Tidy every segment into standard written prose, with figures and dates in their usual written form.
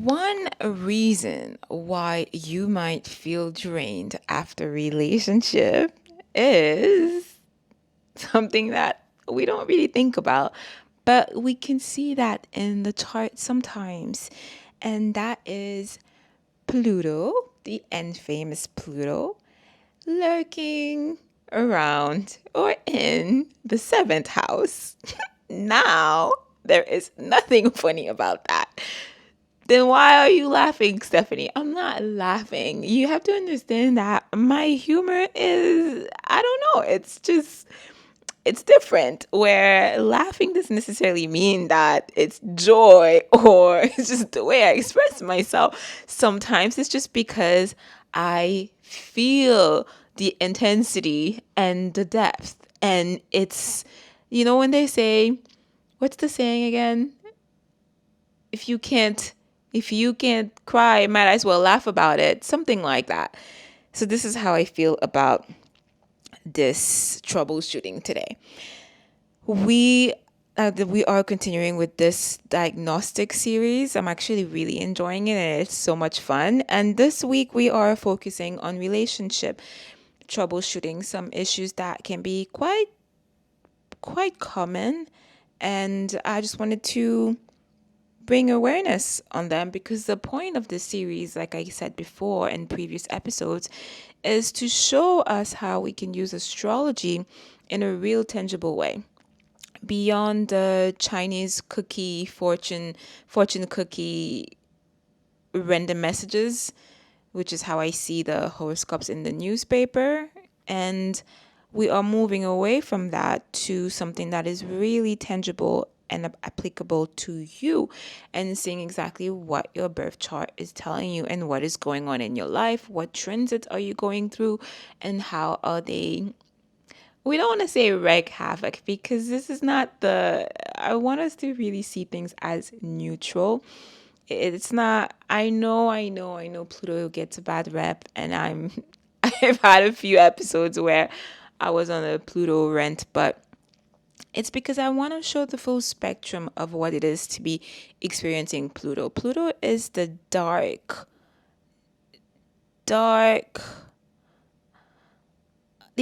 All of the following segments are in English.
One reason why you might feel drained after a relationship is something that we don't really think about, but we can see that in the chart sometimes. And that is Pluto, the infamous Pluto, lurking around or in the seventh house. Now, there is nothing funny about that. Then why are you laughing, Stephanie? I'm not laughing. You have to understand that my humor is, I don't know, it's different. Where laughing doesn't necessarily mean that it's joy or it's just the way I express myself. Sometimes it's just because I feel the intensity and the depth. And it's, when they say, what's the saying again? if you can't if you can't cry, might as well laugh about it. Something like that. So this is how I feel about this troubleshooting today. We are continuing with this diagnostic series. I'm actually really enjoying it and it's so much fun. And this week we are focusing on relationship troubleshooting, some issues that can be quite common. And I just wanted to bring awareness on them because the point of this series, like I said before in previous episodes, is to show us how we can use astrology in a real tangible way beyond the Chinese cookie fortune cookie random messages, which is how I see the horoscopes in the newspaper. And we are moving away from that to something that is really tangible and applicable to you, and seeing exactly what your birth chart is telling you and what is going on in your life, what transits are you going through, and how are they. We don't want to say wreak havoc because this is not the. I want us to really see things as neutral. It's not. I know. Pluto gets a bad rep, and I've had a few episodes where I was on a Pluto rant, but it's because I want to show the full spectrum of what it is to be experiencing Pluto. Pluto is the dark, the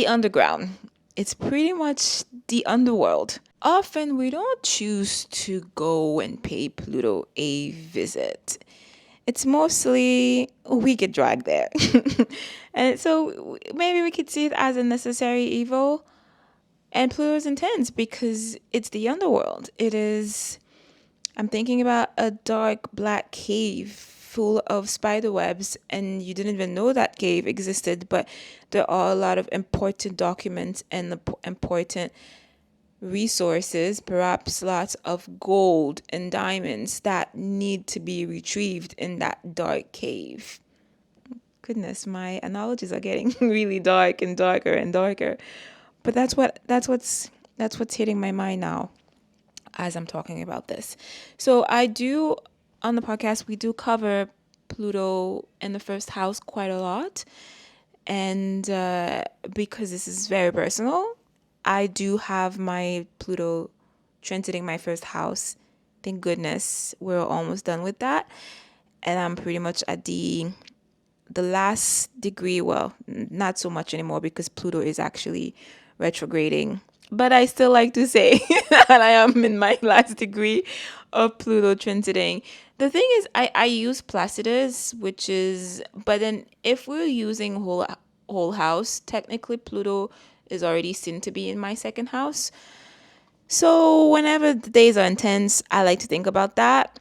underground. It's pretty much the underworld. Often we don't choose to go and pay Pluto a visit. It's mostly we get dragged there. And so maybe we could see it as a necessary evil. And Pluto is intense because it's the underworld. I'm thinking about a dark black cave full of spider webs, and you didn't even know that cave existed, but there are a lot of important documents and important resources, perhaps lots of gold and diamonds that need to be retrieved in that dark cave. Goodness, my analogies are getting really dark and darker and darker. But that's what's hitting my mind now as I'm talking about this. So I do on the podcast we do cover Pluto in the first house quite a lot, and because this is very personal, I do have my Pluto transiting my first house. Thank goodness we're almost done with that, and I'm pretty much at the last degree. Well, not so much anymore because Pluto is actually retrograding. But I still like to say that I am in my last degree of Pluto transiting. The thing is, I use Placidus, but then if we're using whole house, technically Pluto is already seen to be in my second house. So whenever the days are intense, I like to think about that.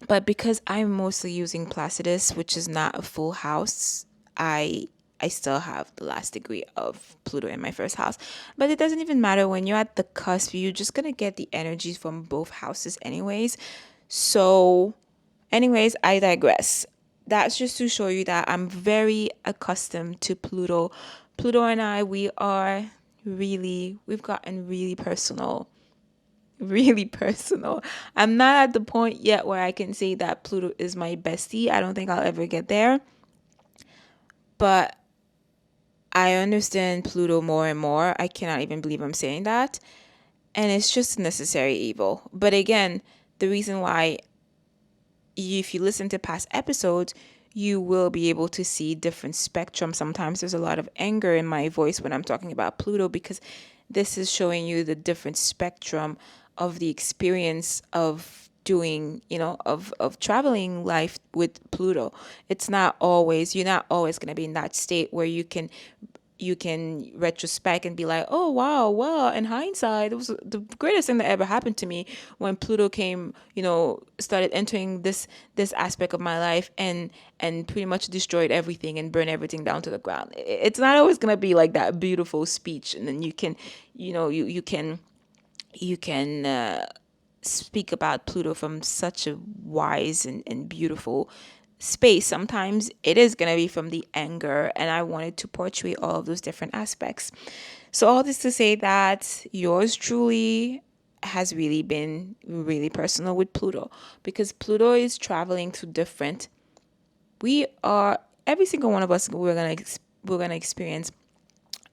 But because I'm mostly using Placidus, which is not a full house, I still have the last degree of Pluto in my first house. But it doesn't even matter when you're at the cusp, you're just gonna get the energies from both houses anyways. So anyways, I digress. That's just to show you that I'm very accustomed to Pluto. Pluto and I, we've gotten really personal. I'm not at the point yet where I can say that Pluto is my bestie. I don't think I'll ever get there. But I understand Pluto more and more. I cannot even believe I'm saying that. And it's just a necessary evil. But again, the reason why if you listen to past episodes, you will be able to see different spectrum. Sometimes there's a lot of anger in my voice when I'm talking about Pluto, because this is showing you the different spectrum of the experience of doing, of traveling life with Pluto. It's not always, you're not always going to be in that state where you can retrospect and be like, oh wow, well, in hindsight, it was the greatest thing that ever happened to me when Pluto came, started entering this aspect of my life and pretty much destroyed everything and burned everything down to the ground. It's not always gonna be like that beautiful speech, and then you can speak about Pluto from such a wise and beautiful space. Sometimes it is going to be from the anger, and I wanted to portray all of those different aspects. So, all this to say that yours truly has really been really personal with Pluto, because Pluto is traveling to different. We are, every single one of us, we're gonna experience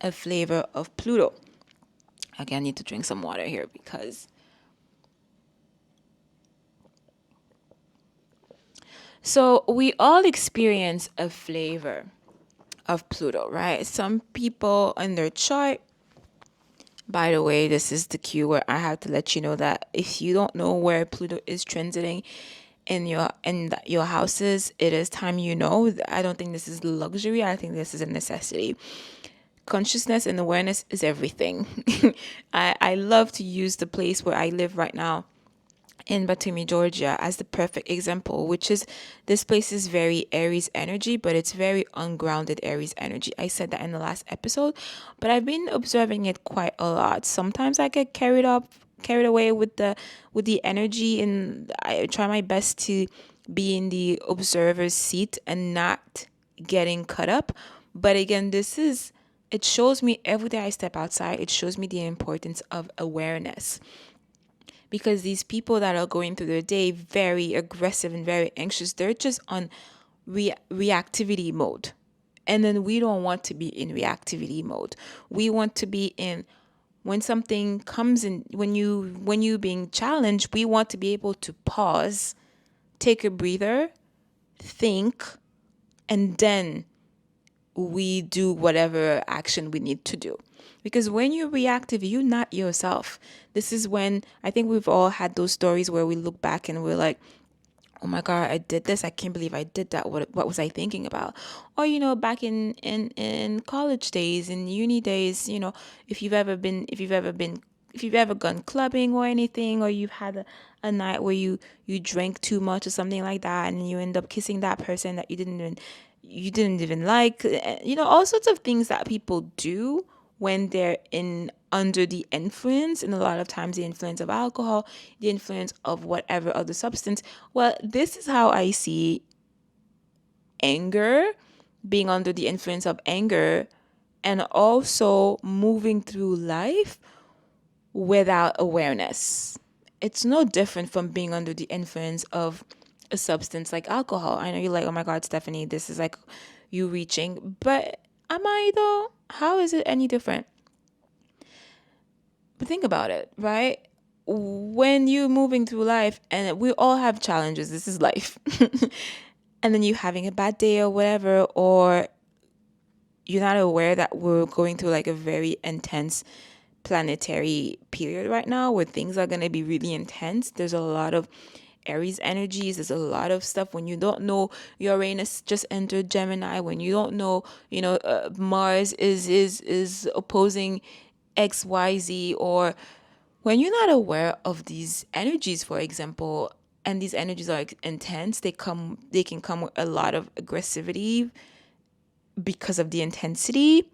a flavor of Pluto. Okay, I need to drink some water here because. So we all experience a flavor of Pluto, right? Some people in their chart, by the way, this is the cue where I have to let you know that if you don't know where Pluto is transiting in your houses, it is time you know. I don't think this is luxury. I think this is a necessity. Consciousness and awareness is everything. I love to use the place where I live right now in Batumi, Georgia, as the perfect example, which is this place is very Aries energy, but it's very ungrounded Aries energy. I said that in the last episode, but I've been observing it quite a lot. Sometimes I get carried away with the energy, and I try my best to be in the observer's seat and not getting caught up. But again, it shows me every day I step outside, it shows me the importance of awareness, because these people that are going through their day very aggressive and very anxious, they're just on reactivity mode. And then we don't want to be in reactivity mode. We want to be in, when something comes in, when you being challenged, we want to be able to pause, take a breather, think, and then we do whatever action we need to do. Because when you're reactive, you're not yourself. This is when I think we've all had those stories where we look back and we're like, oh my God, I did this. I can't believe I did that. What was I thinking about? Or, back in college days, in uni days, if you've ever gone clubbing or anything, or you've had a night where you drank too much or something like that, and you end up kissing that person that you didn't even like, all sorts of things that people do when they're in under the influence, and a lot of times the influence of alcohol, the influence of whatever other substance. Well, this is how I see anger, being under the influence of anger, and also moving through life without awareness. It's no different from being under the influence of a substance like alcohol. I know you're like, oh my God, Stephanie, this is like you reaching, but am I though? How is it any different? But think about it, right? When you're moving through life, and we all have challenges, this is life, and then you having a bad day or whatever, or you're not aware that we're going through like a very intense planetary period right now where things are going to be really intense. There's a lot of Aries energies. There's a lot of stuff when you don't know Uranus just entered Gemini. When you don't know, Mars is opposing XYZ, or when you're not aware of these energies, for example, and these energies are intense, they can come with a lot of aggressivity because of the intensity,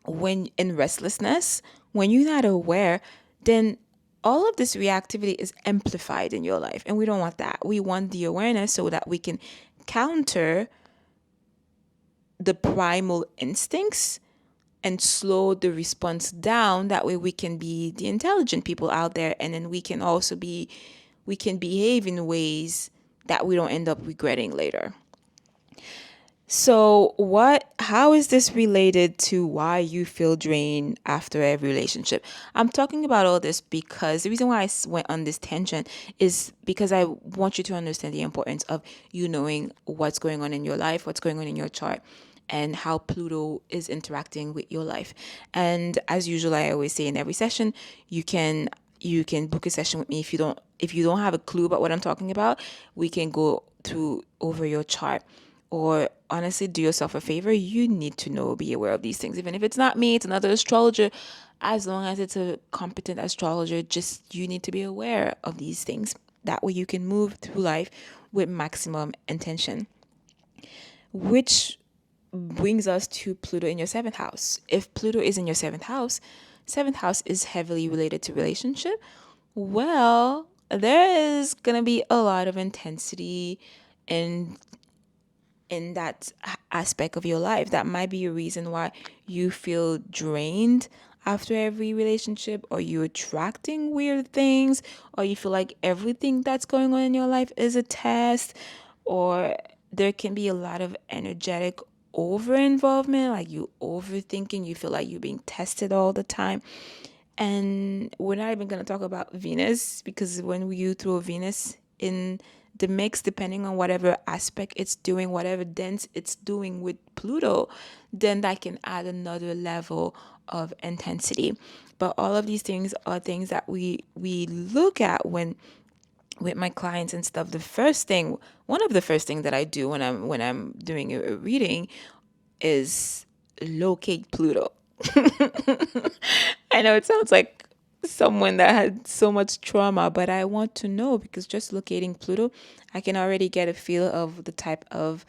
when in restlessness. When you're not aware, then all of this reactivity is amplified in your life, and we don't want that. We want the awareness so that we can counter the primal instincts and slow the response down. That way we can be the intelligent people out there, and then we can behave in ways that we don't end up regretting later. So, how is this related to why you feel drained after every relationship? I'm talking about all this because the reason why went on this tangent is because I want you to understand the importance of you knowing what's going on in your life, what's going on in your chart, and how Pluto is interacting with your life. And as usual, I always say in every session, you can book a session with me if you don't have a clue about what I'm talking about. We can go through over your chart, or honestly do yourself a favor. You need to know, be aware of these things, even if it's not me, it's another astrologer. As long as it's a competent astrologer, just you need to be aware of these things. That way you can move through life with maximum intention, which brings us to Pluto in your seventh house. If Pluto is in your seventh house is heavily related to relationship. Well, there is gonna be a lot of intensity and in that aspect of your life. That might be a reason why you feel drained after every relationship, or you're attracting weird things, or you feel like everything that's going on in your life is a test, or there can be a lot of energetic over involvement, like you overthinking, you feel like you're being tested all the time. And we're not even going to talk about Venus, because when you throw Venus in the mix, depending on whatever aspect it's doing, whatever dance it's doing with Pluto, then that can add another level of intensity. But all of these things are things that we look at when with my clients and stuff. One of the first things that I do when I'm doing a reading is locate Pluto. I know it sounds like someone that had so much trauma, but I want to know, because just locating Pluto, I can already get a feel of the type of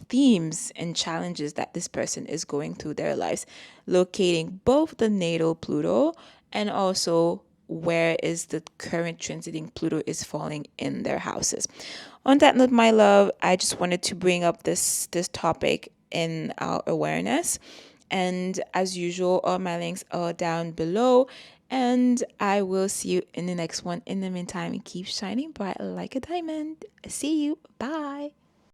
themes and challenges that this person is going through their lives. Locating both the natal Pluto and also where is the current transiting Pluto is falling in their houses. On that note, my love, I just wanted to bring up this topic in our awareness. And as usual, all my links are down below. And I will see you in the next one. In the meantime, keep shining bright like a diamond. See you. Bye.